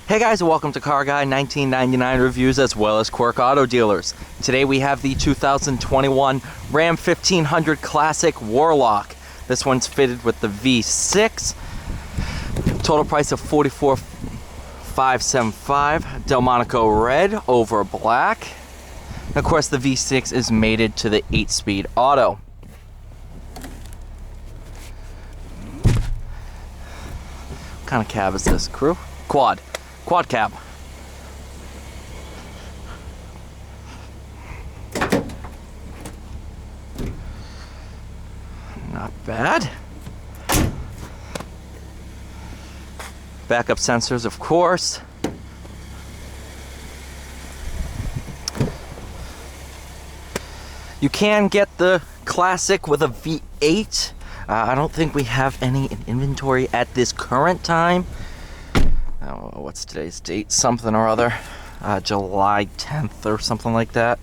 Hey guys, welcome to Car Guy 1999 Reviews as well as Quirk Auto Dealers. Today we have the 2021 Ram 1500 Classic Warlock. This one's fitted with the V6. Total price of $44,575. Delmonico red over black. And of course the V6 is mated to the 8-speed auto. What kind of cab is this, crew? Quad cab. Not bad. Backup sensors, of course. You can get the Classic with a V8. I don't think we have any in inventory at this current time. Oh, what's today's date? Something or other. July 10th or something like that.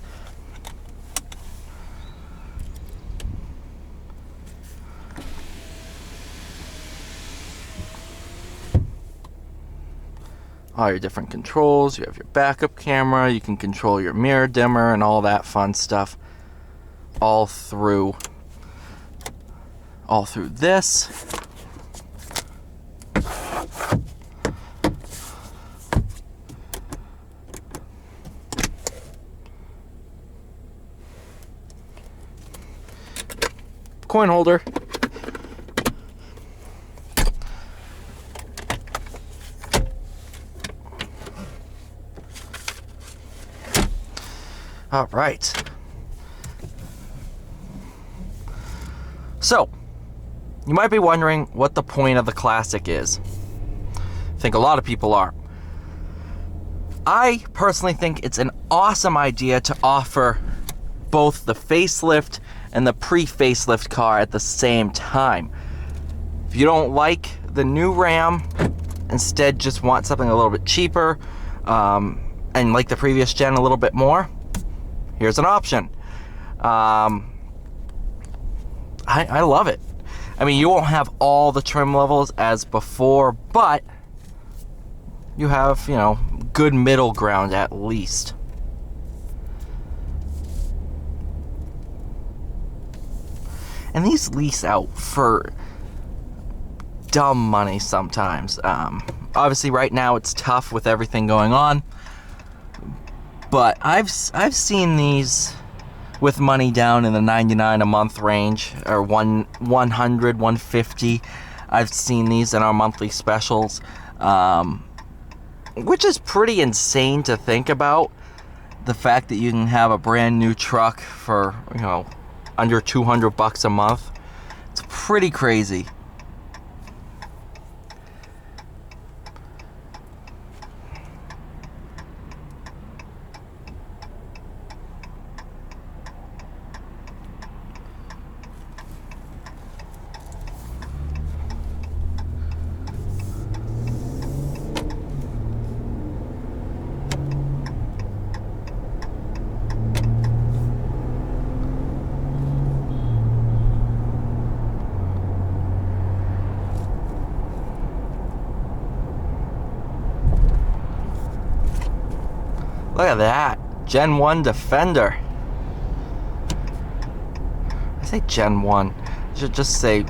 All your different controls. You have your backup camera. You can control your mirror dimmer and all that fun stuff. All through this. Coin holder. All right. So, you might be wondering what the point of the Classic is. I think a lot of people are. I personally think it's an awesome idea to offer both the facelift and the pre-facelift car at the same time. If you don't like the new Ram, instead just want something a little bit cheaper, and like the previous gen a little bit more, here's an option. I love it. I mean, you won't have all the trim levels as before, but you have, good middle ground at least. And these lease out for dumb money sometimes. Obviously, right now it's tough with everything going on. But I've seen these with money down in the $99 a month range, or 100, 150. I've seen these in our monthly specials, which is pretty insane to think about. The fact that you can have a brand new truck for, under $200 a month. It's pretty crazy. Look at that, Gen 1 Defender. I say Gen 1, I should just say,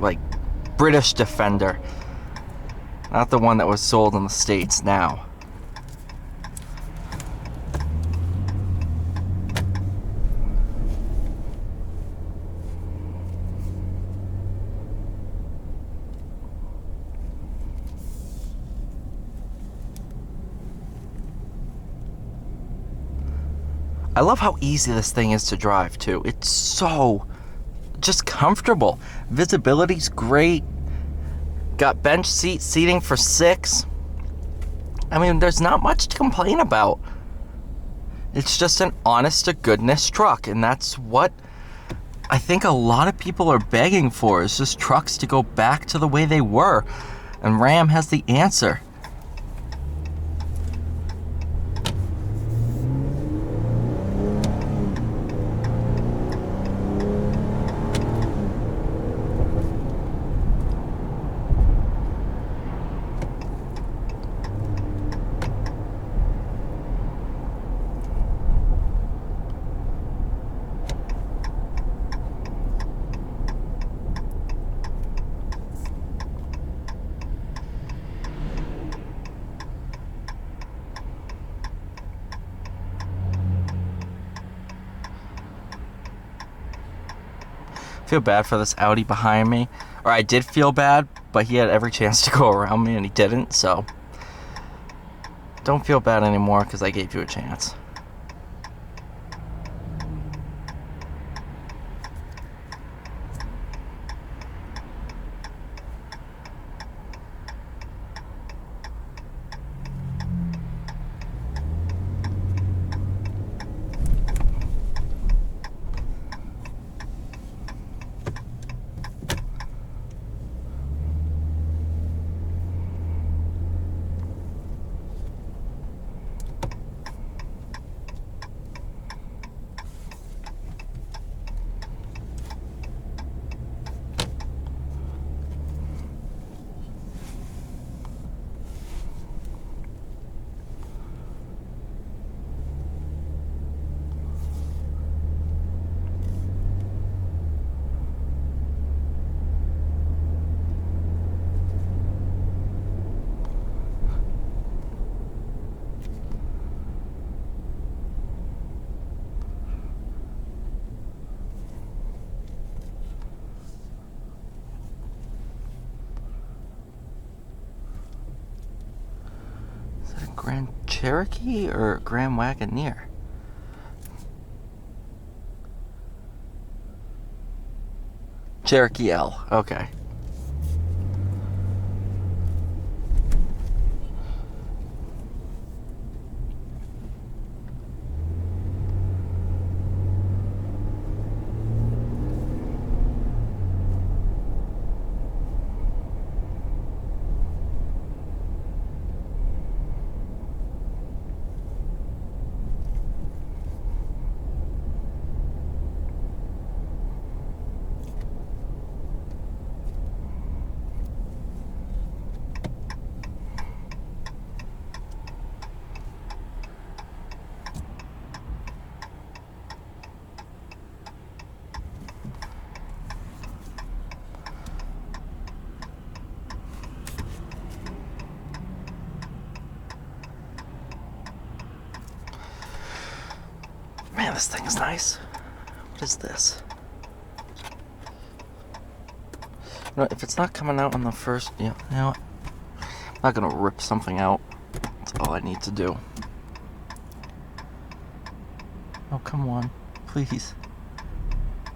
like, British Defender. Not the one that was sold in the States now. I love how easy this thing is to drive too. It's so just comfortable. Visibility's great. Got bench seating for 6. I mean, there's not much to complain about. It's just an honest to goodness truck, and that's what I think a lot of people are begging for, is just trucks to go back to the way they were. And Ram has the answer. feel bad for this Audi behind me. Or I did feel bad, but he had every chance to go around me and he didn't, so don't feel bad anymore because I gave you a chance. Grand Cherokee or Grand Wagoneer? Cherokee L. Okay. Man, this thing is nice. What is this? You know, if it's not coming out on the first, you know what? I'm not gonna rip something out. That's all I need to do. Oh, come on. Please.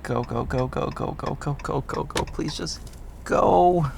Go, go, go, go, go, go, go, go, go, go. Please just go.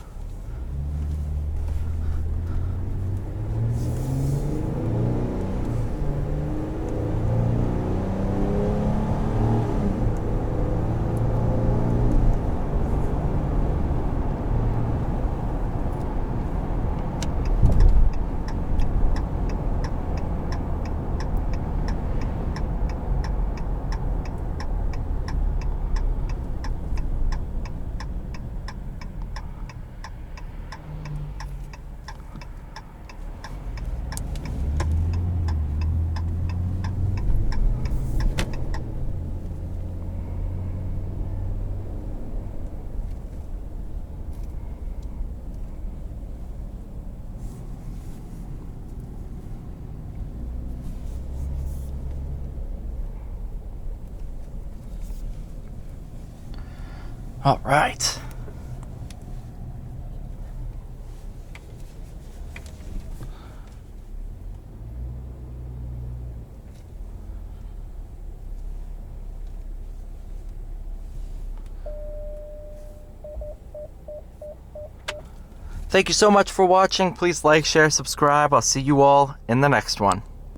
All right. Thank you so much for watching. Please like, share, subscribe. I'll see you all in the next one.